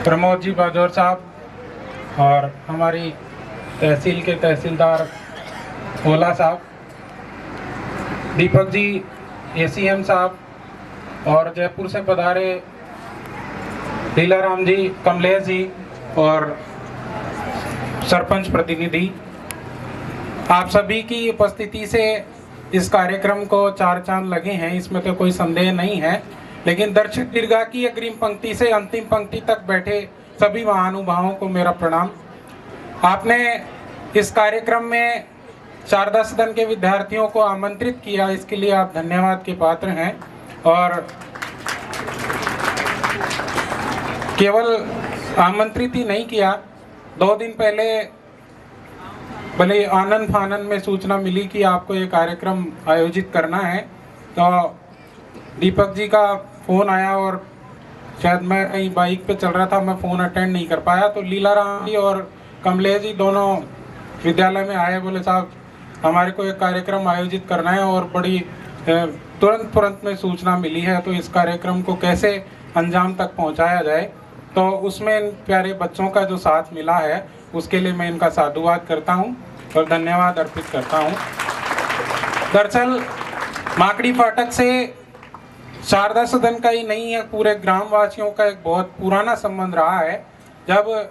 प्रमोद जी बाजौर साहब और हमारी तहसील के तहसीलदार ओला साहब, दीपक जी एसीएम साहब और जयपुर से पधारे लीलाराम जी, कमलेश जी और सरपंच प्रतिनिधि, आप सभी की उपस्थिति से इस कार्यक्रम को चार चांद लगे हैं, इसमें तो कोई संदेह नहीं है। लेकिन दर्शक दीर्घा की अग्रिम पंक्ति से अंतिम पंक्ति तक बैठे सभी महानुभावों को मेरा प्रणाम। आपने इस कार्यक्रम में शारदा सदन के विद्यार्थियों को आमंत्रित किया, इसके लिए आप धन्यवाद के पात्र हैं। और केवल आमंत्रित ही नहीं किया, 2 दिन पहले भले आनंद फानन में सूचना मिली कि आपको ये कार्यक्रम आयोजित करना है, तो दीपक जी का फ़ोन आया और शायद मैं कहीं बाइक पे चल रहा था, मैं फ़ोन अटेंड नहीं कर पाया। तो लीलाराम जी और कमलेश जी दोनों विद्यालय में आए, बोले साहब हमारे को एक कार्यक्रम आयोजित करना है और बड़ी तुरंत में सूचना मिली है, तो इस कार्यक्रम को कैसे अंजाम तक पहुंचाया जाए। तो उसमें इन प्यारे बच्चों का जो साथ मिला है उसके लिए मैं इनका साधुवाद करता हूं और धन्यवाद अर्पित करता हूं। दरअसल माकड़ी फाटक से शारदा सदन का ही नहीं है, पूरे ग्रामवासियों का एक बहुत पुराना संबंध रहा है। जब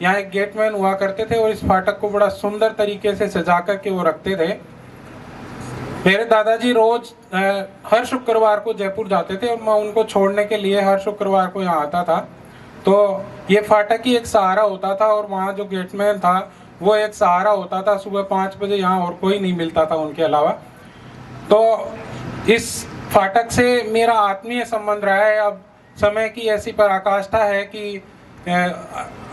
यहाँ एक गेटमैन हुआ करते थे और इस फाटक को बड़ा सुंदर तरीके से सजा करके वो रखते थे। मेरे दादाजी रोज हर शुक्रवार को जयपुर जाते थे और मैं उनको छोड़ने के लिए हर शुक्रवार को यहाँ आता था। तो ये फाटक ही एक सहारा होता था और वहाँ जो गेटमैन था वो एक सहारा होता था। सुबह 5 बजे यहाँ और कोई नहीं मिलता था उनके अलावा। तो इस फाटक से मेरा आत्मीय संबंध रहा है। अब समय की ऐसी पराकाष्ठा है कि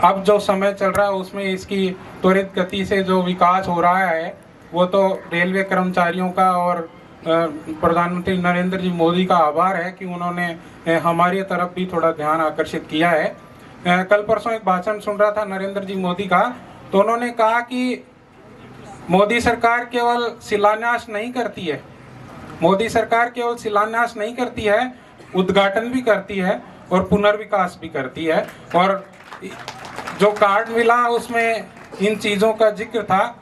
अब जो समय चल रहा है उसमें इसकी त्वरित गति से जो विकास हो रहा है वो तो रेलवे कर्मचारियों का और प्रधानमंत्री नरेंद्र जी मोदी का आभार है कि उन्होंने हमारी तरफ भी थोड़ा ध्यान आकर्षित किया है। कल परसों एक भाषण सुन रहा था नरेंद्र जी मोदी का, तो उन्होंने कहा कि मोदी सरकार केवल शिलान्यास नहीं करती है, मोदी सरकार केवल शिलान्यास नहीं करती है, उद्घाटन भी करती है और पुनर्विकास भी करती है। और जो कार्ड मिला उसमें इन चीज़ों का जिक्र था।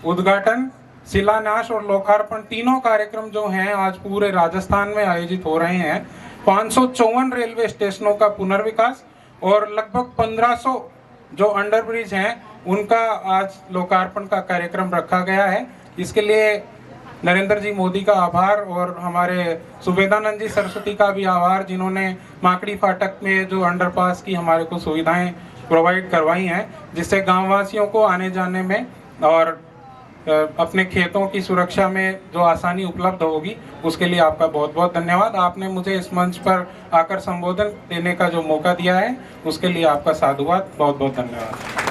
उद्घाटन, शिलान्यास और लोकार्पण तीनों कार्यक्रम जो हैं आज पूरे राजस्थान में आयोजित हो रहे हैं। 554 रेलवे स्टेशनों का पुनर्विकास और लगभग 1500 जो अंडर ब्रिज हैं उनका आज लोकार्पण का कार्यक्रम रखा गया है। इसके लिए नरेंद्र जी मोदी का आभार और हमारे सुबेदानंद जी सरस्वती का भी आभार, जिन्होंने माकड़ी फाटक में जो अंडरपास की हमारे को सुविधाएं प्रोवाइड करवाई हैं, जिससे गांववासियों को आने जाने में और अपने खेतों की सुरक्षा में जो आसानी उपलब्ध होगी, उसके लिए आपका बहुत बहुत धन्यवाद। आपने मुझे इस मंच पर आकर संबोधन देने का जो मौका दिया है उसके लिए आपका साधुवाद, बहुत बहुत धन्यवाद।